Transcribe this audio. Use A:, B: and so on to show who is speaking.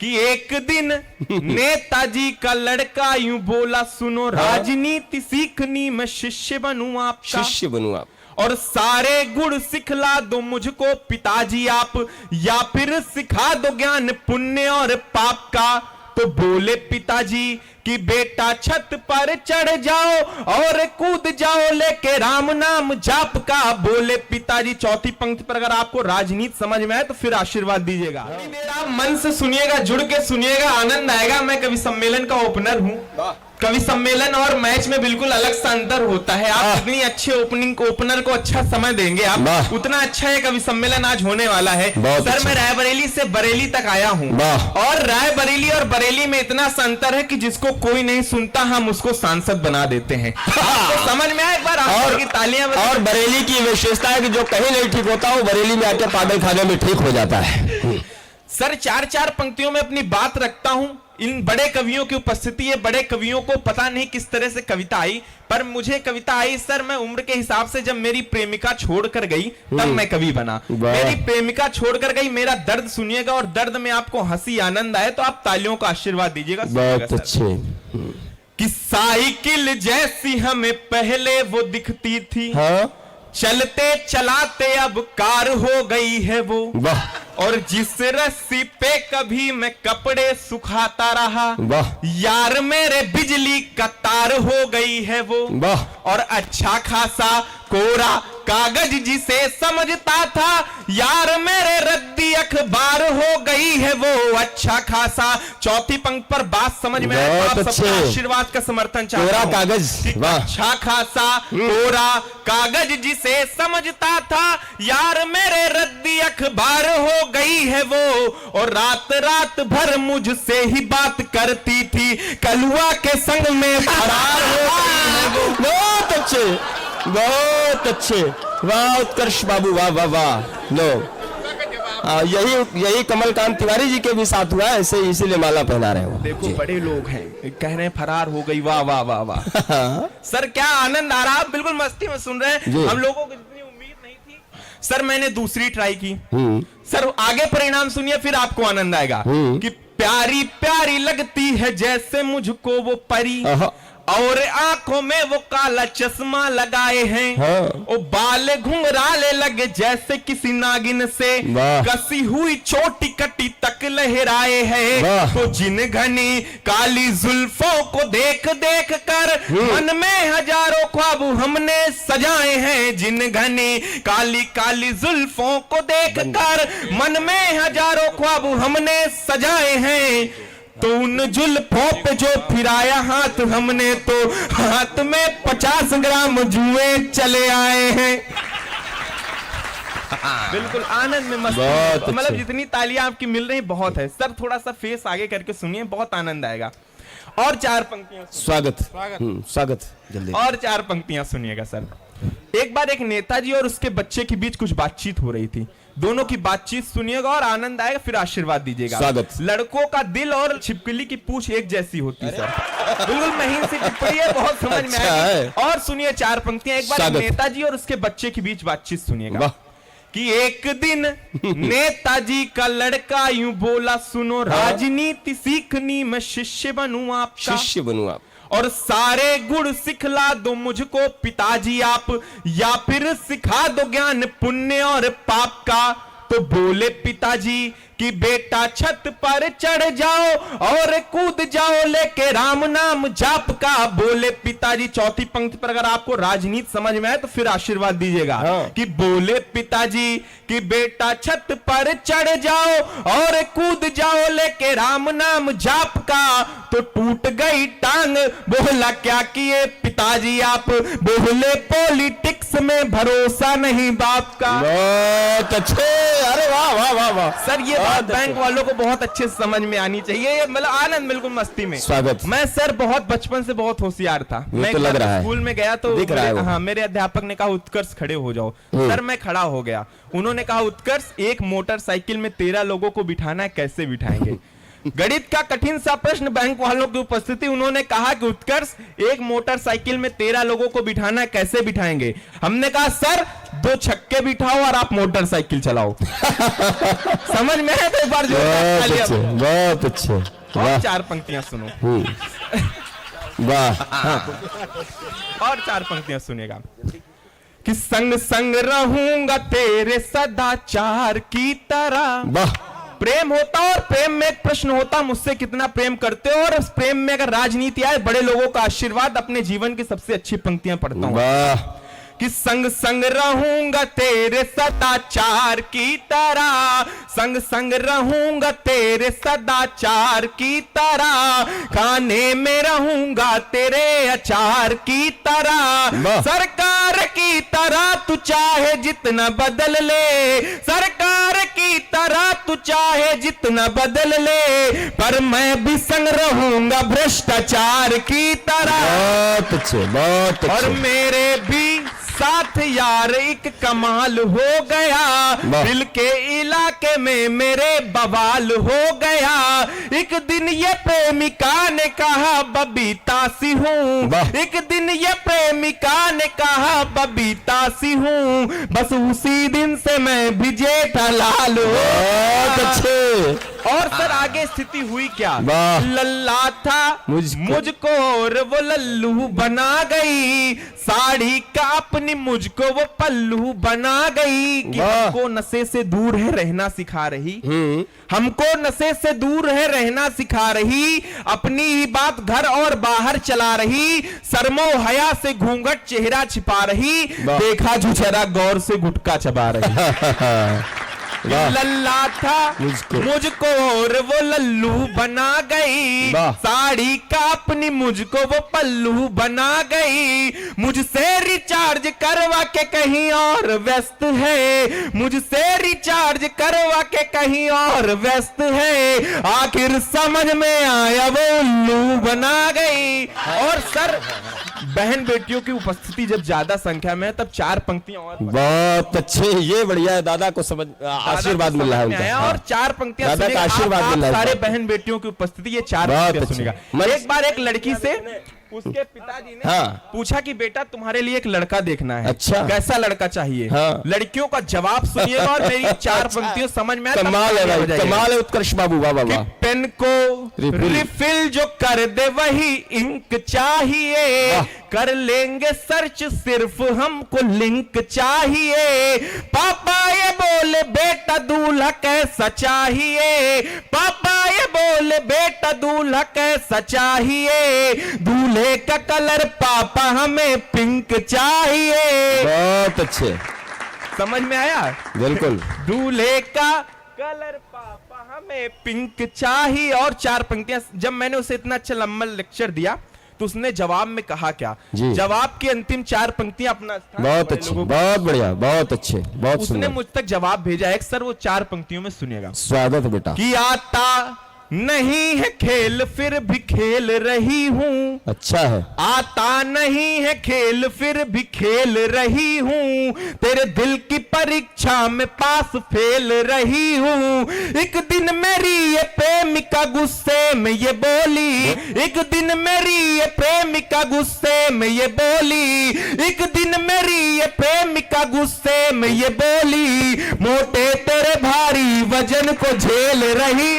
A: कि एक दिन नेताजी का लड़का यूं बोला, सुनो राजनीति सीखनी मैं शिष्य बनूं आपका,
B: शिष्य बनूं आप,
A: और सारे गुण सिखला दो मुझको पिताजी आप, या फिर सिखा दो ज्ञान पुण्य और पाप का। तो बोले पिताजी कि बेटा छत पर चढ़ जाओ और कूद जाओ लेके राम नाम जाप का। बोले पिताजी, चौथी पंक्ति पर अगर आपको राजनीति समझ में आए तो फिर आशीर्वाद दीजिएगा। मेरा मन से सुनिएगा, जुड़ के सुनिएगा, आनंद आएगा। मैं कवि सम्मेलन का ओपनर हूँ। कवि सम्मेलन और मैच में बिल्कुल अलग सा अंतर होता है। आप जितनी अच्छे ओपनर को अच्छा समय देंगे आप, उतना अच्छा है कवि सम्मेलन आज होने वाला है। सर मैं रायबरेली से बरेली तक आया हूँ, और रायबरेली और बरेली में इतना सा अंतर है कि जिसको कोई नहीं सुनता हम उसको सांसद बना देते हैं। आपको समझ में आए एक बार? और की तालियां।
B: और बरेली की विशेषता है कि जो कहीं नहीं ठीक होता वो बरेली में आके पागल खाने में ठीक हो जाता है।
A: सर चार चार पंक्तियों में अपनी बात रखता हूं। इन बड़े कवियों की उपस्थिति है, बड़े कवियों को पता नहीं किस तरह से कविता आई, पर मुझे कविता आई सर मैं उम्र के हिसाब से। जब मेरी प्रेमिका छोड़कर गई तब मैं कवि बना। मेरी प्रेमिका छोड़कर गई, मेरा दर्द सुनिएगा, और दर्द में आपको हंसी आनंद आए तो आप तालियों का आशीर्वाद दीजिएगा।
B: बहुत अच्छे।
A: कि साइकिल जैसी हमें पहले वो दिखती थी,
B: हाँ?
A: चलते चलाते अब कार हो गई है वो, और जिस रस्सी पे कभी मैं कपड़े सुखाता रहा, यार मेरे बिजली का तार हो गई है वो, और अच्छा खासा कोरा कागज जिसे समझता था, यार मेरे रद्दी अखबार हो गई है वो, अच्छा खासा। चौथी पंक्ति पर बात समझ में आए तो आप सबका आशीर्वाद का समर्थन चाहता हूं।
B: कागज,
A: अच्छा खासा कोरा कागज जिसे समझता था, यार मेरे रद्दी अखबार हो गई है वो, और रात रात भर मुझसे ही बात करती थी, कलुआ के संग में फरार हो गई है वो।
B: बहुत अच्छे, बहुत अच्छे, वाह उत्कर्ष बाबू, वाह वाह वाह। लो यही कमलकांत तिवारी जी के भी साथ हुआ है, ऐसे इसीलिए माला पहना रहे हो।
A: देखो बड़े लोग हैं, कह रहे हैं फरार हो गई, वाह वाह वाह वाह। सर क्या आनंद आ रहा है, बिल्कुल मस्ती में सुन रहे हैं। हम लोगों को जितनी उम्मीद नहीं थी सर, मैंने दूसरी ट्राई की। सर आगे परिणाम सुनिए फिर आपको आनंद आएगा। कि प्यारी प्यारी लगती है जैसे मुझको वो परी, और आंखों में वो काला चश्मा लगाए हैं, और बाल घुंघराले लगे जैसे किसी नागिन से, कसी हुई छोटी कटी तक लहराए हैं। तो जिन घनी काली जुल्फों को देख देख कर मन में हजारों ख्वाब हमने सजाए हैं, जिन घनी काली काली जुल्फों को देख कर मन में हजारों ख्वाब हमने सजाए हैं। तो उन जुल्फों पे जो फिराया हाथ हमने, तो हाथ में 50 ग्राम जुए चले आए हैं। बिल्कुल आनंद में मस्त, मतलब जितनी तालियां आपकी मिल रही बहुत है। सर थोड़ा सा फेस आगे करके सुनिए, बहुत आनंद आएगा। और चार पंक्तियां,
B: स्वागत जल्दी,
A: और चार पंक्तियां सुनिएगा सर। एक बार एक नेताजी और उसके बच्चे के बीच कुछ बातचीत हो रही थी, दोनों की बातचीत सुनिएगा और आनंद आएगा, फिर आशीर्वाद दीजिएगा।
B: स्वागत।
A: लड़कों का दिल और छिपकली की पूंछ एक जैसी होती है सर, बिल्कुल महीन सी टिप्पणी है, बहुत समझ में आएगी। और सुनिए चार पंक्तियां, एक बार नेताजी और उसके बच्चे के बीच बातचीत सुनिएगा। कि एक दिन नेताजी का लड़का यूं बोला, सुनो राजनीति सीखनी मैं शिष्य बनूं आपका,
B: शिष्य बनूं आप,
A: और सारे गुण सिखला दो मुझको पिताजी आप, या फिर सिखा दो ज्ञान पुण्य और पाप का। तो बोले पिताजी कि बेटा छत पर चढ़ जाओ और कूद जाओ लेके राम नाम जाप का। बोले पिताजी, चौथी पंक्ति पर अगर आपको राजनीति समझ में आए तो फिर आशीर्वाद दीजिएगा। कि बोले पिताजी कि बेटा छत पर चढ़ जाओ और कूद जाओ लेके राम नाम जाप का। तो टूट गई टांग, बोला क्या किए पिताजी आप, बोले पॉलिटिक्स में भरोसा नहीं बाप का।
B: बहुत अच्छे, अरे वाह वाह वाह वाह।
A: सर ये बात बैंक वालों को बहुत अच्छे से समझ में आनी चाहिए, मतलब आनंद बिल्कुल मस्ती में।
B: स्वागत।
A: मैं सर बहुत बचपन से बहुत होशियार था। मैं
B: तो लग रहा है।
A: स्कूल में गया तो मेरे अध्यापक ने कहा उत्कर्ष खड़े हो जाओ। सर मैं खड़ा हो गया, उन्होंने कहा उत्कर्ष एक मोटरसाइकिल में 13 लोगों को बिठाना है, कैसे बिठाएंगे। गणित का कठिन सा प्रश्न, बैंक वालों की उपस्थिति, उन्होंने कहा कि उत्कर्ष एक मोटरसाइकिल में 13 लोगों को बिठाना है, कैसे बिठाएंगे। हमने कहा सर 2 छक्के बिठाओ और आप मोटरसाइकिल चलाओ। समझ में है? तो एक बार
B: बहुत अच्छे, बहुत अच्छे।
A: और
B: वाह
A: 4 पंक्तियां सुनो,
B: वाह।
A: और 4 पंक्तियां सुनेगा कि संग संग रहूंगा तेरे सदाचार की तरह।
B: वाह
A: प्रेम होता और प्रेम में एक प्रश्न होता, मुझसे कितना प्रेम करते हो। और उस प्रेम में अगर राजनीति आए, बड़े लोगों का आशीर्वाद, अपने जीवन की सबसे अच्छी पंक्तियां पढ़ता हूं
B: वाह।
A: कि संग संग रहूंगा तेरे सदाचार की तरह, संग संग रहूंगा तेरे सदाचार की तरह, खाने में रहूंगा तेरे अचार की तरह, सरकार की तरह तू चाहे जितना बदल ले, सरकार की तरह तू चाहे जितना बदल ले, पर मैं भी संग रहूंगा भ्रष्टाचार की तरह।
B: बहुत अच्छे, बहुत अच्छे।
A: और मेरे भी साथ यार एक कमाल हो गया, दिल के इलाके में मेरे बवाल हो गया। एक दिन ये प्रेमिका ने कहा बबीता सी हूँ, एक दिन ये प्रेमिका ने कहा बबीता सी हूँ, बस उसी दिन से मैं भी जेठालाल हो।
B: बहुत अच्छे।
A: और सर आगे स्थिति हुई क्या?
B: वाह।
A: लल्ला था मुझको और वो लल्लू बना गई, साड़ी का अपनी मुझको वो पल्लू बना गई। कि हमको नशे से दूर है रहना सिखा रही, हमको नशे से दूर है रहना सिखा रही, अपनी ही बात घर और बाहर चला रही, शर्मो हया से घूंघट चेहरा छिपा रही, देखा झुझरा गौर से गुटका चबा रही। लल्ला था मुझको और वो लल्लू बना गई, साड़ी का अपनी मुझको वो पल्लू बना गई, मुझसे रिचार्ज करवा के कहीं और व्यस्त है, मुझसे रिचार्ज करवा के कहीं और व्यस्त है, आखिर समझ में आया वो उल्लू बना गई। और सर बहन बेटियों की उपस्थिति जब ज्यादा संख्या में है तब 4 पंक्तियां और
B: बहुत अच्छे। ये बढ़िया है, दादा को समझ आशीर्वाद मिल रहा है उनका।
A: और 4 पंक्तियां
B: दादा का आशीर्वाद मिल रहा है।
A: सारे बहन बेटियों की उपस्थिति, ये 4 पंक्तियां सुनेगा। एक बार एक लड़की से उसके पिताजी ने पूछा कि बेटा तुम्हारे लिए एक लड़का देखना है,
B: अच्छा
A: कैसा लड़का चाहिए? लड़कियों का जवाब सुनिएगा और मेरी 4 पंक्तियां समझ में आए।
B: कमाल है भाई, कमाल है उत्कर्ष बाबू। वाह वाह वाह।
A: पेन को रिफिल जो कर दे वही इंक चाहिए, कर लेंगे सर्च सिर्फ हमको लिंक चाहिए, पापा ये बोले बेटा दूल्हा कैसा चाहिए, पापा ये बोले बेटा दूल्हा कैसा चाहिए, दूल्हे का कलर पापा हमें पिंक चाहिए।
B: बहुत अच्छे,
A: समझ में आया?
B: बिल्कुल।
A: दूल्हे का कलर पापा हमें पिंक चाहिए। और 4 पंक्तियां। जब मैंने उसे इतना अच्छा लंबा लेक्चर दिया तो उसने जवाब में कहा क्या? जवाब की अंतिम 4 पंक्तियां अपना स्थान।
B: बहुत अच्छे, बहुत बढ़िया, बहुत अच्छे, बहुत
A: उसने मुझ तक जवाब भेजा है सर, वो 4 पंक्तियों में सुनिएगा।
B: स्वागत है बेटा।
A: कि आता नहीं है खेल फिर भी खेल रही हूँ, अच्छा है। आता नहीं है खेल फिर भी खेल रही हूँ, तेरे दिल की परीक्षा में पास फेल रही हूँ। एक दिन मेरी ये प्रेमिका गुस्से में ये बोली, एक दिन मेरी ये प्रेमिका गुस्से में ये बोली, एक दिन मेरी ये प्रेमिका गुस्से में ये बोली, मोटे तेरे भारी वजन को झेल रही।